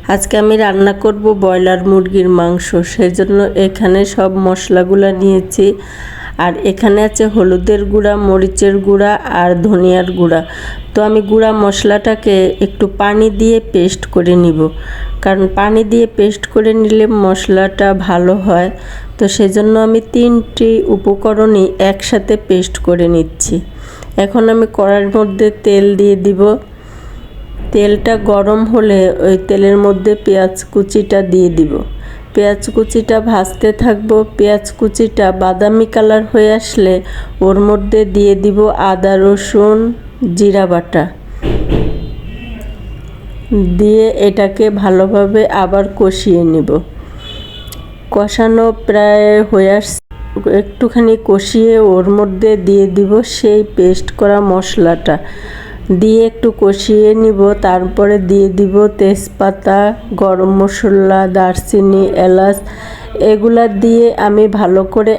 আজকে আমি রান্না করব ব্রয়লার মুরগির মাংস। সেজন্য এখানে সব মশলাগুলো নিয়েছি। আর এখানে আছে হলুদের গুঁড়া, মরিচের গুঁড়া আর ধনিয়ার গুঁড়া। তো আমি গুঁড়া মশলাটাকে একটু পানি দিয়ে পেস্ট করে নিব, কারণ পানি দিয়ে পেস্ট করে নিলে মশলাটা ভালো হয়। তো সেজন্য আমি 3টি উপকরণই একসাথে পেস্ট করে নিচ্ছি। এখন আমি কড়াইয়ের মধ্যে তেল দিয়ে দিব। তেলটা গরম হলে ওই তেলের মধ্যে পেঁয়াজ কুচিটা দিয়ে দিব। পেঁয়াজ কুচিটা ভাজতে থাকবো। পেঁয়াজ কুচিটা বাদামি কালার হয়ে আসলে ওর মধ্যে দিয়ে দিব আদা, রসুন, জিরা বাটা দিয়ে এটাকে ভালোভাবে আবার কষিয়ে নিব। কষানো প্রায় হয়ে আসছে, একটুখানি কষিয়ে ওর মধ্যে দিয়ে দিব সেই পেস্ট করা মশলাটা দিয়ে একটু কষিয়ে নিব। তারপরে দিয়ে দিব তেজপাতা, গরম মশলা, দারচিনি, এলাচ, এগুলা দিয়ে আমি ভালো করে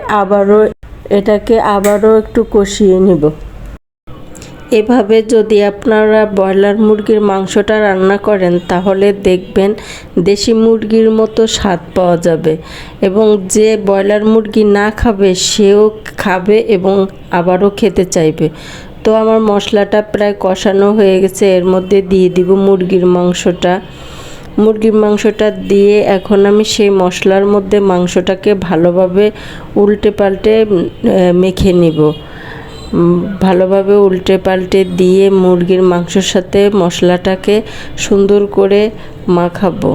এটাকে আবারও একটু কষিয়ে নিব। এভাবে যদি আপনারা ব্রয়লার মুরগির মাংসটা রান্না করেন তাহলে দেখবেন দেশি মুরগির মতো স্বাদ পাওয়া যাবে, এবং যে ব্রয়লার মুরগি না খাবে সেও খাবে এবং আবারও খেতে চাইবে। তো আমার মশলাটা প্রায় কষানো হয়ে গেছে, এর মধ্যে দিয়ে দিব মুরগির মাংসটা দিয়ে এখন আমি সেই মশলার মধ্যে মাংসটাকে ভালোভাবে উল্টে পাল্টে মেখে নিব। ভালোভাবে উল্টে পাল্টে দিয়ে মুরগির মাংসের সাথে মশলাটাকে সুন্দর করে মাখাবো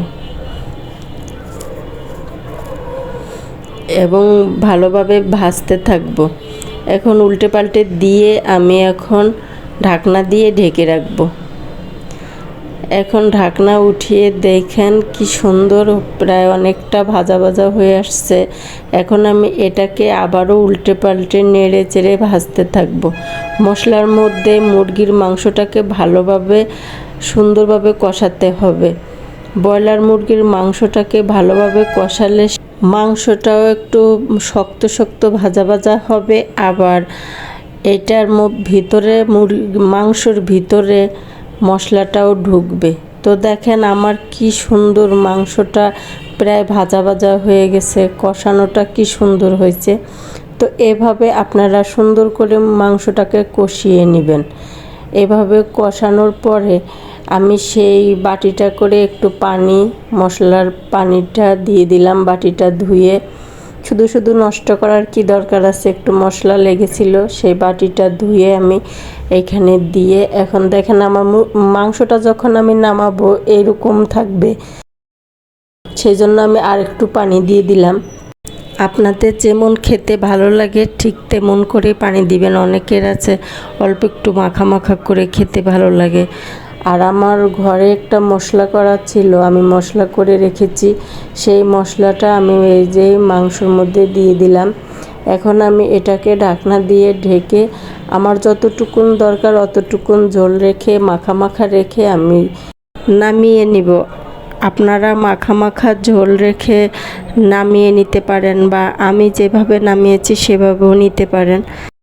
এবং ভালোভাবে ভাজতে থাকবো। এখন উল্টে পাল্টে দিয়ে আমি এখন ঢাকনা দিয়ে ঢেকে রাখবো। এখন ঢাকনা উঠিয়ে দেখেন কি সুন্দর প্রায় অনেকটা ভাজা ভাজা হয়ে আসছে। এখন আমি এটাকে আবারও উল্টে পাল্টে নেড়ে চেড়ে ভাজতে থাকবো। মশলার মধ্যে মুরগির মাংসটাকে ভালোভাবে সুন্দরভাবে কষাতে হবে। ব্রয়লার মুরগির মাংসটাকে ভালোভাবে কষালে মাংসটাও একটু শক্ত শক্ত ভাজা ভাজা হবে, আবার এটার ভিতরে মাংসর ভিতরে মশলাটাও ঢুকবে। তো দেখেন আমার কি সুন্দর মাংসটা প্রায় ভাজা ভাজা হয়ে গেছে, কষানোটা কি সুন্দর হয়েছে। তো এভাবে আপনারা সুন্দর করে মাংসটাকে কষিয়ে নেবেন। এভাবে কষানোর পরে আমি সেই বাটিটা করে একটু পানি, মশলার পানিটা দিয়ে দিলাম। বাটিটা ধুয়ে শুধু শুধু নষ্ট করার কি দরকার আছে, একটু মশলা লেগেছিল, সেই বাটিটা ধুয়ে আমি এখানে দিয়ে এখন দেখেন আমার মাংসটা যখন আমি নামাবো এরকম থাকবে, সেই জন্য আমি আর একটু পানি দিয়ে দিলাম। আপনাদের যেমন খেতে ভালো লাগে ঠিক তেমন করে পানি দিবেন। অনেকের আছে অল্প একটু মাখা মাখা করে খেতে ভালো লাগে। আর আমার ঘরে একটা মশলা করা ছিল, আমি মশলা করে রেখেছি, সেই মশলাটা আমি এই যে মাংসের মধ্যে দিয়ে দিলাম। এখন আমি এটাকে ঢাকনা দিয়ে ঢেকে আমার যতটুকুন দরকার অতটুকুন ঝোল রেখে মাখা মাখা রেখে আমি নামিয়ে নিব। আপনারা মাখা মাখা ঝোল রেখে নামিয়ে নিতে পারেন, বা আমি যেভাবে নামিয়েছি সেভাবেও নিতে পারেন।